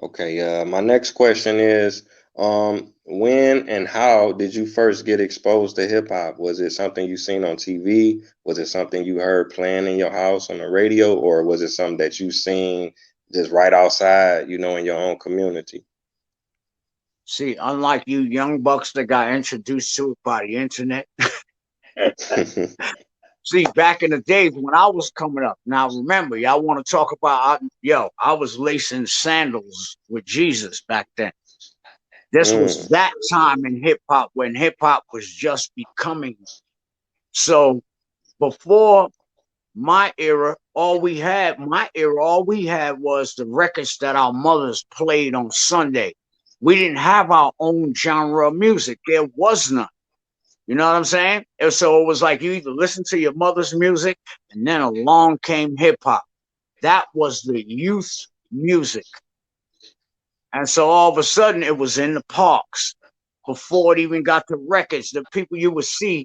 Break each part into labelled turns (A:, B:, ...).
A: Okay, my next question is, when and how did you first get exposed to hip hop? Was it something you seen on TV? Was it something you heard playing in your house on the radio, or was it something that you seen just right outside, in your own community?
B: See, unlike you young bucks that got introduced to it by the internet. See, back in the days when I was coming up, now remember, y'all want to talk about, I was lacing sandals with Jesus back then. This was
A: Mm,
B: that time in hip hop when hip hop was just becoming. So before all we had was the records that our mothers played on Sunday. We didn't have our own genre of music. There was none. You know what I'm saying? And so it was like you either listen to your mother's music and then along came hip hop. That was the youth music. And so all of a sudden it was in the parks before it even got to records. The people you would see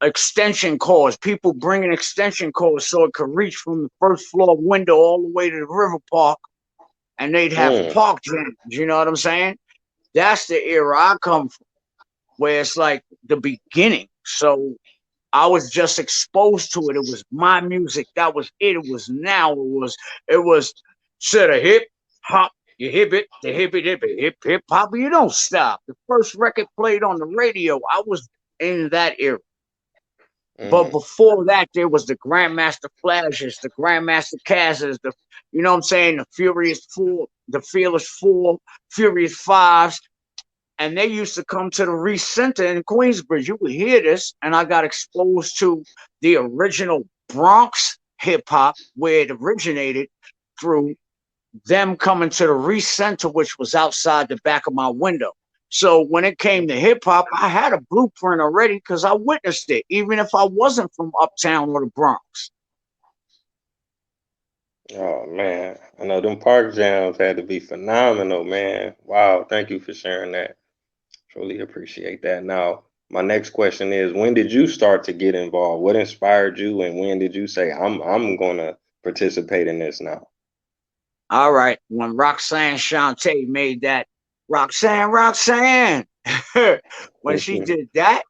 B: extension cords, people bringing extension cords so it could reach from the first floor window all the way to the river park, and they'd have
A: mm.
B: park jams. You know what I'm saying? That's the era I come from, where it's like the beginning. So I was just exposed to it. It was my music. That was it. It was now. It was to the hip hop. You hip it, the hip hop. You don't stop. The first record played on the radio. I was in that era. But
A: Mm.
B: before that, there was the Grandmaster Flashes, the Grandmaster Casses, you know what I'm saying, the Furious Four, the Fearless Four, Furious Fives, and they used to come to the Reese Center in Queensbridge. You would hear this, and I got exposed to the original Bronx hip hop, where it originated through them coming to the Reese Center, which was outside the back of my window. So when it came to hip hop, I had a blueprint already because I witnessed it, even if I wasn't from Uptown or the Bronx.
A: Oh man, I know them park jams had to be phenomenal, man. Wow, thank you for sharing that. Truly appreciate that. Now, my next question is, when did you start to get involved? What inspired you, and when did you say, I'm gonna participate in this now?
B: All right, when Roxanne Shante made that Roxanne, when she did that.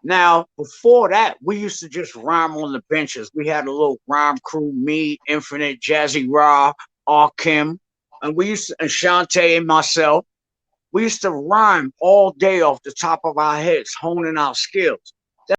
B: Now, before that, we used to just rhyme on the benches. We had a little rhyme crew, me, Infinite, Jazzy Raw, R. Kim, and and Shante and myself. We used to rhyme all day off the top of our heads, honing our skills.